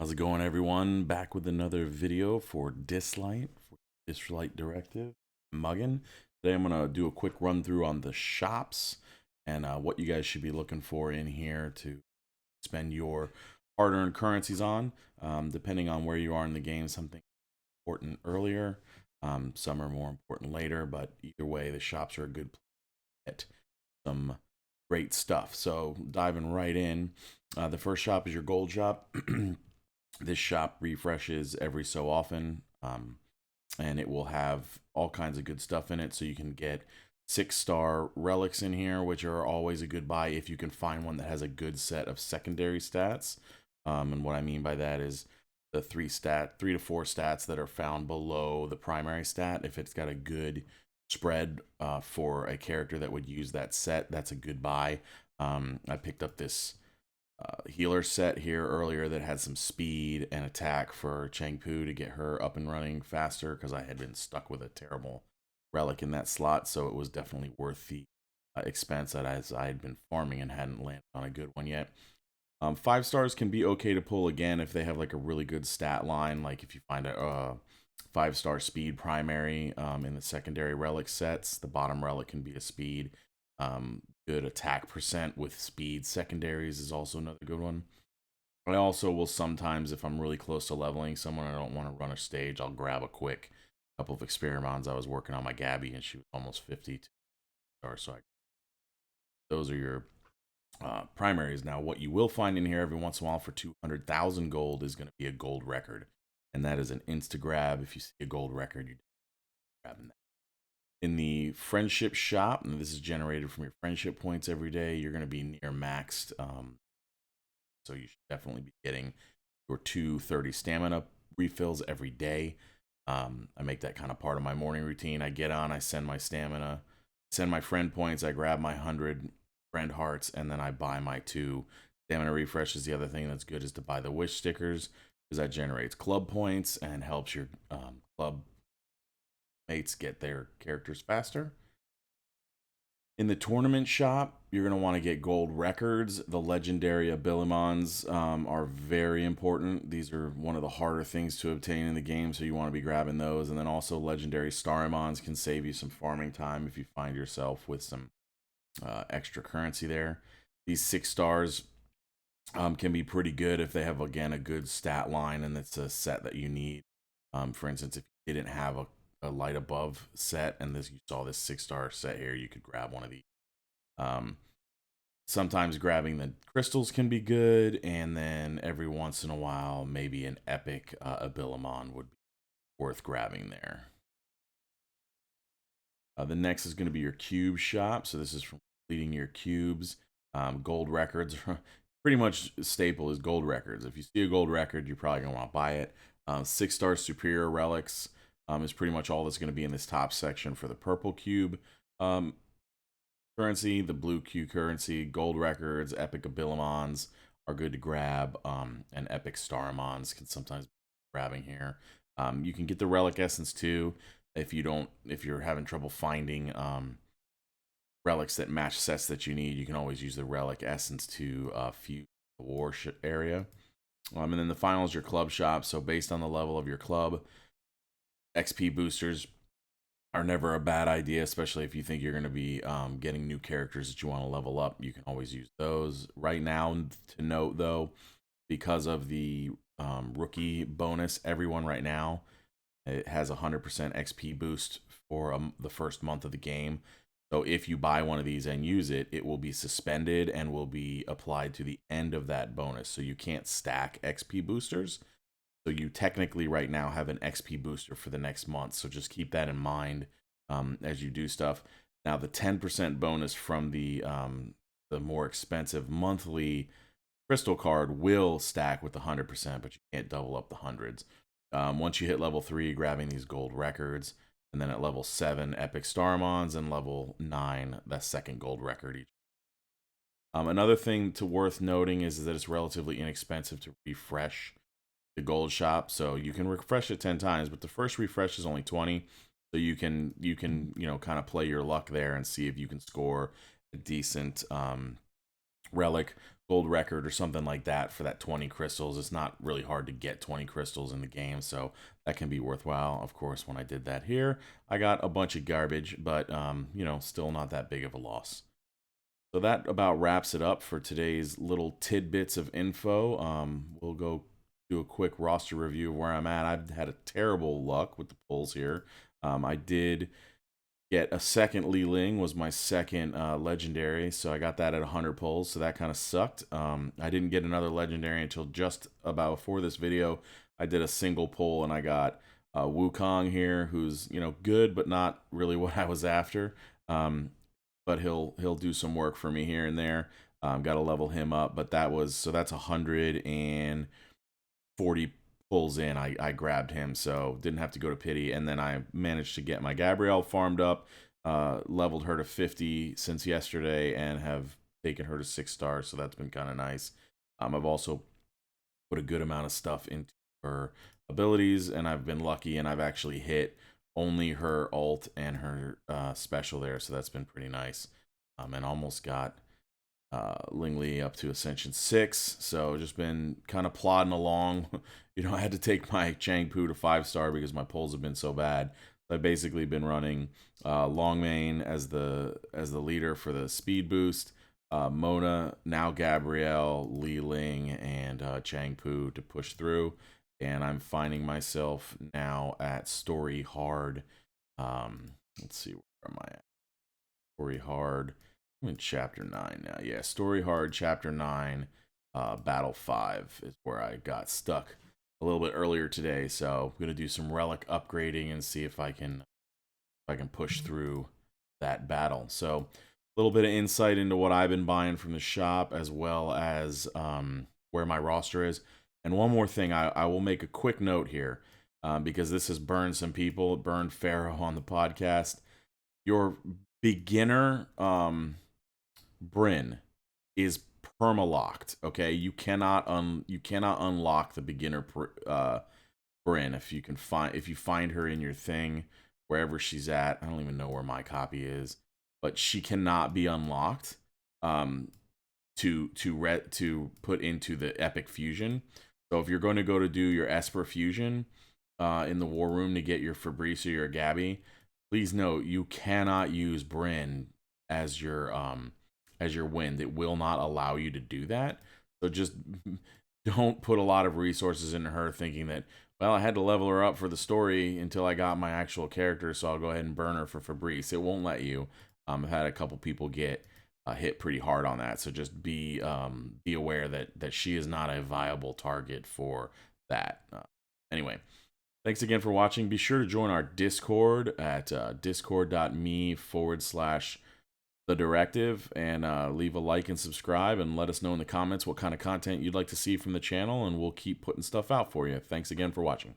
How's it going, everyone? Back with another video for Dislyte, for Dislyte Directive Muggin. Today I'm going to do a quick run through on the shops and what you guys should be looking for in here to spend your hard-earned currencies on. Depending on where you are in the game, something important earlier, some are more important later, but either way, the shops are a good place to get some great stuff. So diving right in, the first shop is your gold shop. This shop refreshes every so often, and it will have all kinds of good stuff in it. So you can get 6-star relics in here, which are always a good buy if you can find one that has a good set of secondary stats. And what I mean by that is the 3 to 4 stats that are found below the primary stat. If it's got a good spread for a character that would use that set, that's a good buy. I picked up this healer set here earlier that had some speed and attack for Changpu to get her up and running faster, because I had been stuck with a terrible relic in that slot, so it was definitely worth the expense that as I had been farming and hadn't landed on a good one yet. 5 stars can be okay to pull again if they have like a really good stat line, like if you find a 5-star speed primary in the secondary relic sets. The bottom relic can be a speed. Good attack percent with speed secondaries is also another good one. I also will sometimes, if I'm really close to leveling someone, I don't want to run a stage, I'll grab a quick couple of experiments. I was working on my Gabby and she was almost 50 stars, so those are your primaries. Now, what you will find in here every once in a while for 200,000 gold is going to be a gold record, and that is an insta grab. If you see a gold record, you're grabbing that. In the friendship shop, and this is generated from your friendship points every day, you're going to be near maxed. So you should definitely be getting your 230 stamina refills every day. I make that kind of part of my morning routine. I get on, I send my stamina, send my friend points, I grab my 100 friend hearts, and then I buy my 2 stamina refreshes. The other thing that's good is to buy the wish stickers, because that generates club points and helps your club mates get their characters faster. In the tournament shop, you're going to want to get gold records. The legendary abilimons are very important. These are one of the harder things to obtain in the game, so you want to be grabbing those. And then also legendary starimons can save you some farming time if you find yourself with some extra currency there. These 6 stars can be pretty good if they have, again, a good stat line and it's a set that you need. For instance, if you didn't have a light above set and you saw this 6-star set here, you could grab one of these. Sometimes grabbing the crystals can be good, and then every once in a while maybe an epic abilimon would be worth grabbing there. The next is going to be your cube shop. So this is from completing your cubes. Gold records, pretty much staple is gold records. If you see a gold record, you're probably going to want to buy it. 6-star superior relics is pretty much all that's going to be in this top section for the purple cube currency. The blue cube currency, gold records, epic abilimons are good to grab, and epic starimons can sometimes be grabbing here. You can get the relic essence too if you're having trouble finding relics that match sets that you need. You can always use the relic essence to fuse the war area. And then the final is your club shop. So based on the level of your club, XP boosters are never a bad idea, especially if you think you're going to be getting new characters that you want to level up. You can always use those. Right now, to note though, because of the rookie bonus, everyone right now, it has 100% XP boost for the first month of the game. So if you buy one of these and use it, it will be suspended and will be applied to the end of that bonus. So you can't stack XP boosters. So you technically right now have an XP booster for the next month. So just keep that in mind as you do stuff. Now the 10% bonus from the more expensive monthly crystal card will stack with the 100%, but you can't double up the hundreds. Once you hit level 3, grabbing these gold records, and then at level 7, epic starimons, and level 9, that second gold record each. Another thing worth noting is that it's relatively inexpensive to refresh the gold shop. So you can refresh it 10 times, but the first refresh is only 20. So you can kind of play your luck there and see if you can score a decent relic. gold record or something like that for that 20 crystals. It's not really hard to get 20 crystals in the game, so that can be worthwhile. Of course, when I did that here, I got a bunch of garbage, but you know, still not that big of a loss. So that about wraps it up for today's little tidbits of info. We'll go do a quick roster review of where I'm at. I've had a terrible luck with the pulls here. I did get a second Li Ling, was my second legendary, so I got that at 100 pulls, so that kind of sucked. I didn't get another legendary until just about before this video. I did a single pull and I got Wukong here, who's, you know, good but not really what I was after. But he'll do some work for me here and there. Got to level him up, but that's 140 pulls in. I grabbed him, so didn't have to go to pity, and then I managed to get my Gabrielle farmed up, leveled her to 50 since yesterday, and have taken her to 6 stars. So that's been kind of nice. I've also put a good amount of stuff into her abilities, and I've been lucky, and I've actually hit only her ult and her special there, so that's been pretty nice. And almost got Ling Li up to Ascension 6, so just been kind of plodding along. You know, I had to take my Changpu to 5-star because my pulls have been so bad. I've basically been running Longmane as the leader for the speed boost, Mona, now Gabrielle, Li Ling, and Changpu to push through. And I'm finding myself now at Story Hard. Let's see, where am I at? Story Hard. I'm in Chapter 9 now. Yeah, Story Hard, Chapter 9, Battle 5 is where I got stuck a little bit earlier today. So I'm going to do some relic upgrading and see if I can push through that battle. So a little bit of insight into what I've been buying from the shop, as well as where my roster is. And one more thing, I will make a quick note here, because this has burned some people. It burned Pharaoh on the podcast. Your beginner Bryn is perma-locked. Okay, you cannot unlock the beginner Bryn if you find her in your thing wherever she's at. I don't even know where my copy is, but she cannot be unlocked to put into the epic fusion. So if you're going to go to do your Esper fusion in the war room to get your Fabrice or your Gabby, please note you cannot use Bryn as your wind. It will not allow you to do that. So just don't put a lot of resources into her thinking that, well, I had to level her up for the story until I got my actual character, so I'll go ahead and burn her for Fabrice. It won't let you. I've had a couple people get hit pretty hard on that, so just be aware that she is not a viable target for that. Anyway, thanks again for watching. Be sure to join our Discord at discord.me/The Directive, and leave a like and subscribe, and let us know in the comments what kind of content you'd like to see from the channel, and we'll keep putting stuff out for you. Thanks again for watching.